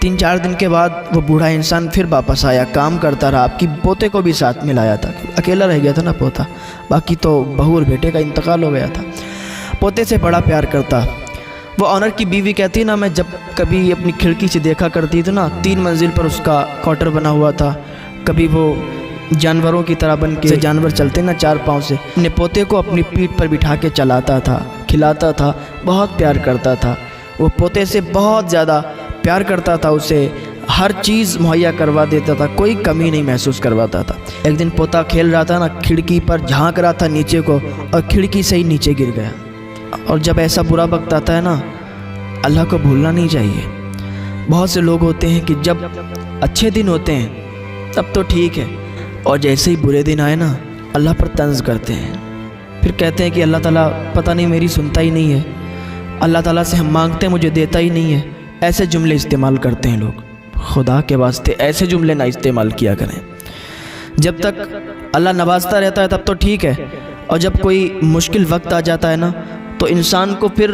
3-4 دن کے بعد وہ بوڑھا انسان پھر واپس آیا، کام کرتا رہا، آپ کی پوتے کو بھی ساتھ میں لایا تھا، اکیلا رہ گیا تھا نا پوتا، باقی تو بہو اور بیٹے کا انتقال ہو گیا تھا۔ پوتے سے بڑا پیار کرتا۔ وہ آنر کی بیوی کہتی نا، میں جب کبھی اپنی کھڑکی سے دیکھا کرتی تھی نا، 3 منزل پر اس کا کوارٹر بنا ہوا تھا، کبھی وہ جانوروں کی طرح بن کے، جانور چلتے نا 4 پاؤں سے، اپنے پوتے کو اپنی پیٹھ پر بٹھا کے چلاتا تھا، کھلاتا تھا، بہت پیار کرتا تھا۔ وہ پوتے سے بہت زیادہ پیار کرتا تھا، اسے ہر چیز مہیا کروا دیتا تھا، کوئی کمی نہیں محسوس کرواتا تھا۔ ایک دن پوتا کھیل رہا تھا نا، کھڑکی پر جھانک رہا تھا نیچے کو، اور کھڑکی سے ہی نیچے گر گیا۔ اور جب ایسا برا وقت آتا ہے نا، اللہ کو بھولنا نہیں چاہیے۔ بہت سے لوگ ہوتے ہیں کہ جب اچھے دن ہوتے ہیں تب تو ٹھیک ہے، اور جیسے ہی برے دن آئے نا، اللہ پر طنز کرتے ہیں، پھر کہتے ہیں کہ اللہ تعالیٰ پتہ نہیں میری سنتا ہی نہیں ہے، اللہ تعالیٰ سے ہم مانگتے ہیں مجھے دیتا ہی نہیں ہے۔ ایسے جملے استعمال کرتے ہیں لوگ۔ خدا کے واسطے ایسے جملے نہ استعمال کیا کریں۔ جب تک اللہ نوازتا رہتا ہے تب تو ٹھیک ہے، اور جب کوئی مشکل وقت آ جاتا ہے نا، تو انسان کو پھر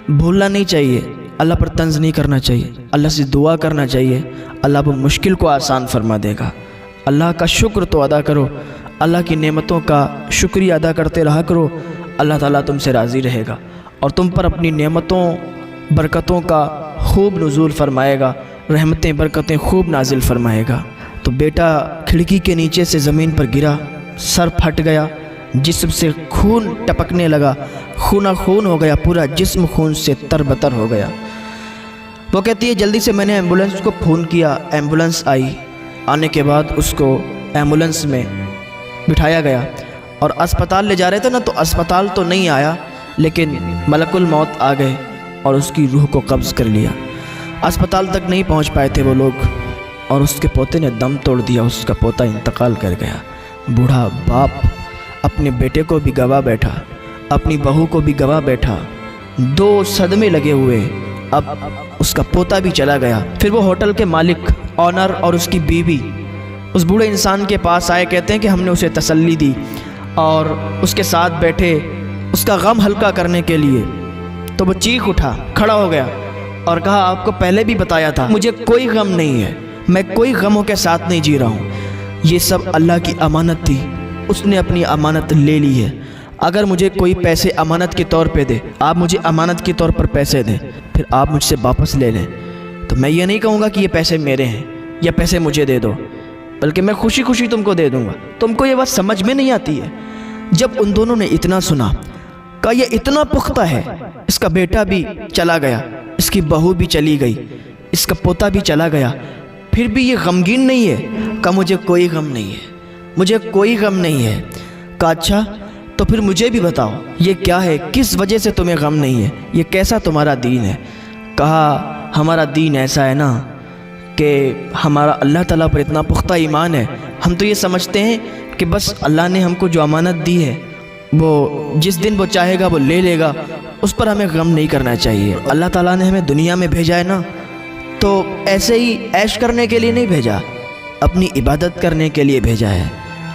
بھولنا نہیں چاہیے، اللہ پر طنز نہیں کرنا چاہیے، اللہ سے دعا کرنا چاہیے، اللہ وہ مشکل کو آسان فرما دے گا۔ اللہ کا شکر تو ادا کرو، اللہ کی نعمتوں کا شکریہ ادا کرتے رہا کرو، اللہ تعالیٰ تم سے راضی رہے گا، اور تم پر اپنی نعمتوں برکتوں کا خوب نزول فرمائے گا، رحمتیں برکتیں خوب نازل فرمائے گا۔ تو بیٹا کھڑکی کے نیچے سے زمین پر گرا، سر پھٹ گیا، جسم سے خون ٹپکنے لگا، خون خون ہو گیا، پورا جسم خون سے تربتر ہو گیا۔ وہ کہتی ہے جلدی سے میں نے ایمبولنس کو فون کیا، ایمبولنس آئی، آنے کے بعد اس کو ایمبولنس میں بٹھایا گیا، اور اسپتال لے جا رہے تھے نا، تو اسپتال تو نہیں آیا، لیکن ملک الموت آ گئے اور اس کی روح کو قبض کر لیا۔ اسپتال تک نہیں پہنچ پائے تھے وہ لوگ، اور اس کے پوتے نے دم توڑ دیا، اس کا پوتا انتقال کر گیا۔ بوڑھا باپ اپنے بیٹے کو بھی گوا بیٹھا، اپنی بہو کو بھی گوا بیٹھا، 2 صدمے لگے ہوئے۔ اب اس کا پوتا بھی چلا گیا۔ پھر وہ ہوٹل کے مالک آنر اور اس کی بیوی اس بوڑھے انسان کے پاس آئے، کہتے ہیں کہ ہم نے اسے تسلی دی اور اس کے ساتھ بیٹھے اس کا غم ہلکا کرنے کے لیے۔ تو وہ چیخ اٹھا، کھڑا ہو گیا اور کہا آپ کو پہلے بھی بتایا تھا، مجھے کوئی غم نہیں ہے، میں کوئی غموں کے ساتھ نہیں جی رہا ہوں، یہ سب اللہ کی امانت تھی، اس نے اپنی امانت لے لی ہے۔ اگر مجھے کوئی پیسے امانت کے طور پہ دے، آپ مجھے امانت کے طور پر پیسے دیں، پھر آپ مجھ سے واپس لے لیں، تو میں یہ نہیں کہوں گا کہ یہ پیسے میرے ہیں یا پیسے مجھے دے دو، بلکہ میں خوشی خوشی تم کو دے دوں گا۔ تم کو یہ بات سمجھ میں نہیں آتی ہے۔ جب ان دونوں نے اتنا سنا، کہا یہ اتنا پختہ ہے، اس کا بیٹا بھی چلا گیا، اس کی بہو بھی چلی گئی، اس کا پوتا بھی چلا گیا، پھر بھی یہ غمگین نہیں ہے؟ کہا مجھے کوئی غم نہیں ہے، مجھے کوئی غم نہیں ہے۔ کہا اچھا تو پھر مجھے بھی بتاؤ یہ کیا ہے، کس وجہ سے تمہیں غم نہیں ہے، یہ کیسا تمہارا دین ہے؟ کہا ہمارا دین ایسا ہے نا کہ ہمارا اللہ تعالیٰ پر اتنا پختہ ایمان ہے، ہم تو یہ سمجھتے ہیں کہ بس اللہ نے ہم کو جو امانت دی ہے وہ جس دن وہ چاہے گا وہ لے لے گا، اس پر ہمیں غم نہیں کرنا چاہیے۔ اللہ تعالیٰ نے ہمیں دنیا میں بھیجا ہے نا، تو ایسے ہی عیش کرنے کے لیے نہیں بھیجا، اپنی عبادت کرنے کے لیے بھیجا ہے۔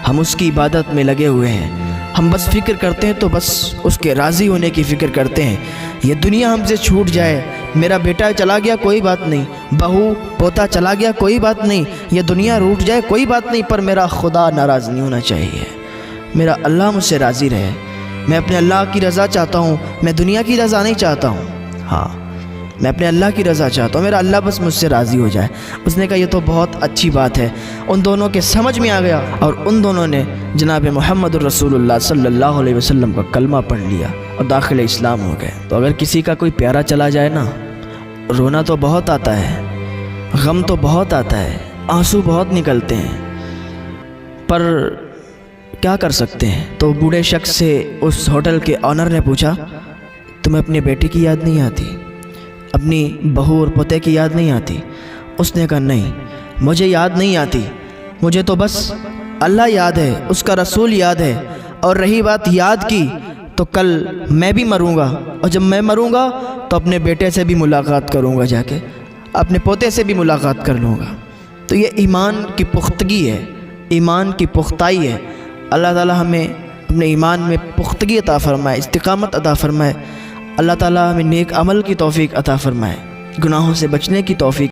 ہم اس کی عبادت میں لگے ہوئے ہیں، ہم بس فکر کرتے ہیں تو بس اس کے راضی ہونے کی فکر کرتے ہیں۔ یہ دنیا ہم سے چھوٹ جائے، میرا بیٹا چلا گیا کوئی بات نہیں، بہو پوتا چلا گیا کوئی بات نہیں، یہ دنیا روٹ جائے کوئی بات نہیں، پر میرا خدا ناراض نہیں ہونا چاہیے، میرا اللہ مجھ سے راضی رہے۔ میں اپنے اللہ کی رضا چاہتا ہوں، میں دنیا کی رضا نہیں چاہتا ہوں، ہاں میں اپنے اللہ کی رضا چاہتا ہوں، میرا اللہ بس مجھ سے راضی ہو جائے۔ اس نے کہا یہ تو بہت اچھی بات ہے۔ ان دونوں کے سمجھ میں آ گیا، اور ان دونوں نے جناب محمد الرسول اللہ صلی اللہ علیہ وسلم کا کلمہ پڑھ لیا اور داخل اسلام ہو گئے۔ تو اگر کسی کا کوئی پیارا چلا جائے نا، رونا تو بہت آتا ہے، غم تو بہت آتا ہے، آنسو بہت نکلتے ہیں، پر کیا کر سکتے ہیں؟ تو بوڑھے شخص سے اس ہوٹل کے آنر نے پوچھا تمہیں اپنے بیٹے کی یاد نہیں آتی، اپنی بہو اور پوتے کی یاد نہیں آتی؟ اس نے کہا نہیں مجھے یاد نہیں آتی، مجھے تو بس اللہ یاد ہے، اس کا رسول یاد ہے، اور رہی بات یاد کی تو کل میں بھی مروں گا، اور جب میں مروں گا تو اپنے بیٹے سے بھی ملاقات کروں گا، جا کے اپنے پوتے سے بھی ملاقات کر لوں گا۔ تو یہ ایمان کی پختگی ہے، ایمان کی پختائی ہے۔ اللہ تعالی ہمیں اپنے ایمان میں پختگی عطا فرمائے، استقامت عطا فرمائے۔ اللہ تعالی ہمیں نیک عمل کی توفیق عطا فرمائے، گناہوں سے بچنے کی توفیق